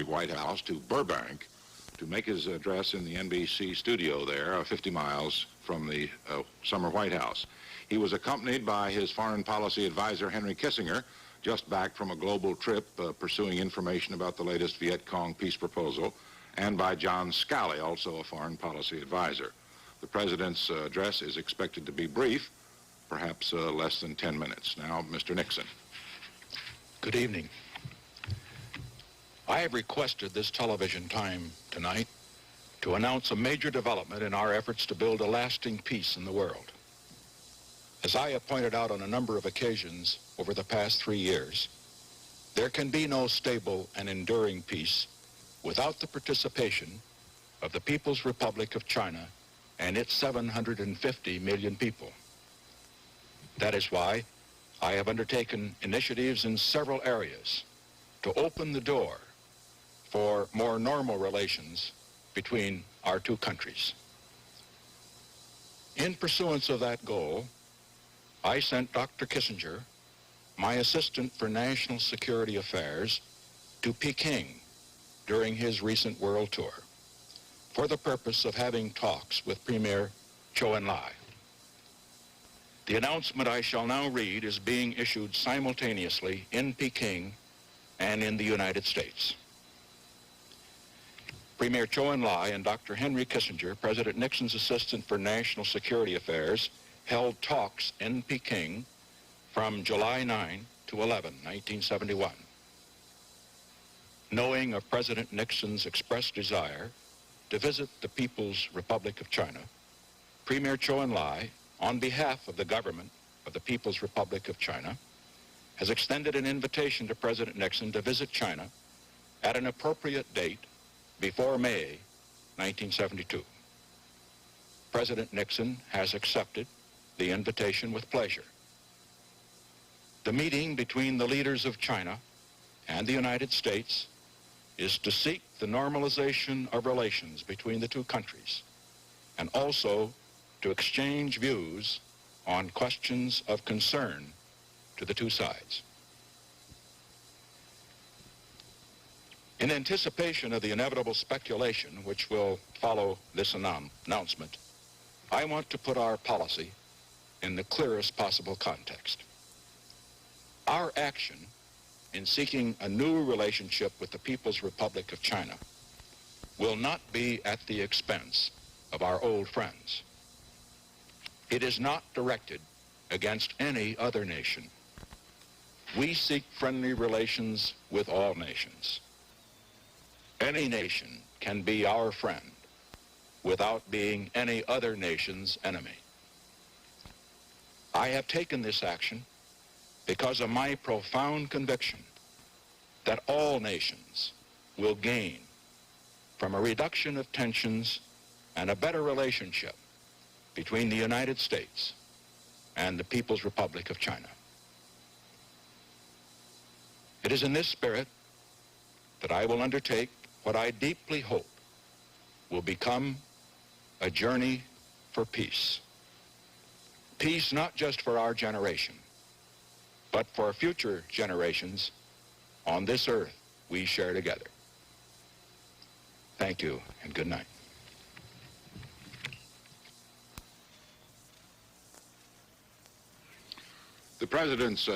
the White House to Burbank to make his address in the NBC studio there, 50 miles from the summer White House. He was accompanied by his foreign policy advisor, Henry Kissinger, just back from a global trip pursuing information about the latest Viet Cong peace proposal, and by John Scali, also a foreign policy advisor. The President's address is expected to be brief, perhaps less than 10 minutes. Now, Mr. Nixon. Good evening. I have requested this television time tonight to announce a major development in our efforts to build a lasting peace in the world. As I have pointed out on a number of occasions over the past 3 years, there can be no stable and enduring peace without the participation of the People's Republic of China and its 750 million people. That is why I have undertaken initiatives in several areas to open the door for more normal relations between our two countries. In pursuance of that goal, I sent Dr. Kissinger, my assistant for national security affairs, to Peking during his recent world tour for the purpose of having talks with Premier Zhou Enlai. The announcement I shall now read is being issued simultaneously in Peking and in the United States. Premier Zhou Enlai and Dr. Henry Kissinger, President Nixon's assistant for national security affairs, held talks in Peking from July 9 to 11, 1971. Knowing of President Nixon's expressed desire to visit the People's Republic of China, Premier Zhou Enlai, on behalf of the government of the People's Republic of China, has extended an invitation to President Nixon to visit China at an appropriate date before May 1972. President Nixon has accepted the invitation with pleasure. The meeting between the leaders of China and the United States is to seek the normalization of relations between the two countries and also to exchange views on questions of concern to the two sides. In anticipation of the inevitable speculation which will follow this announcement, I want to put our policy in the clearest possible context. Our action in seeking a new relationship with the People's Republic of China will not be at the expense of our old friends. It is not directed against any other nation. We seek friendly relations with all nations. Any nation can be our friend without being any other nation's enemy. I have taken this action because of my profound conviction that all nations will gain from a reduction of tensions and a better relationship between the United States and the People's Republic of China. It is in this spirit that I will undertake what I deeply hope will become a journey for peace. Peace not just for our generation, but for future generations on this earth we share together. Thank you and good night. The President's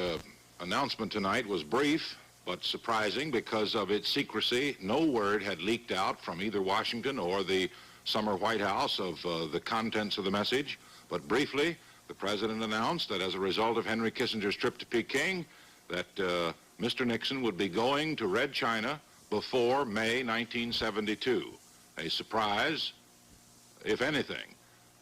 announcement tonight was brief but surprising because of its secrecy. No word had leaked out from either Washington or the summer White House of the contents of the message. But briefly, the President announced that as a result of Henry Kissinger's trip to Peking, that Mr. Nixon would be going to Red China before May 1972. A surprise, if anything.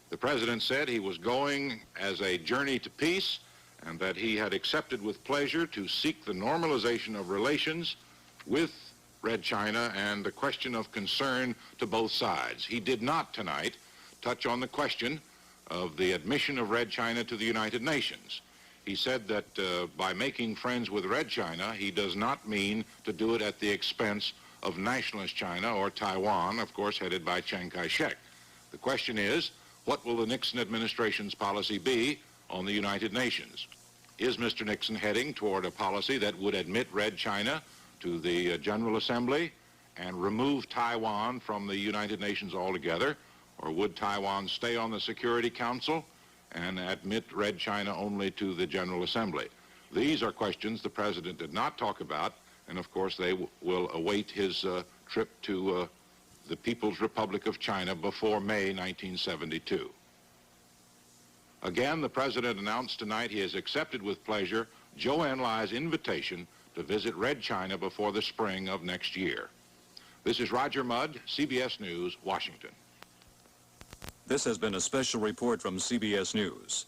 The President said he was going as a journey to peace and that he had accepted with pleasure to seek the normalization of relations with Red China and the question of concern to both sides. He did not tonight touch on the question of the admission of Red China to the United Nations. He said that by making friends with Red China, he does not mean to do it at the expense of nationalist China or Taiwan, of course, headed by Chiang Kai-shek. The question is, what will the Nixon administration's policy be on the United Nations? Is Mr. Nixon heading toward a policy that would admit Red China to the General Assembly and remove Taiwan from the United Nations altogether, or would Taiwan stay on the Security Council and admit Red China only to the General Assembly? These are questions the President did not talk about, and of course they will await his trip to the People's Republic of China before May 1972. Again, the President announced tonight he has accepted with pleasure Zhou Enlai's invitation to visit Red China before the spring of next year. This is Roger Mudd, CBS News, Washington. This has been a special report from CBS News.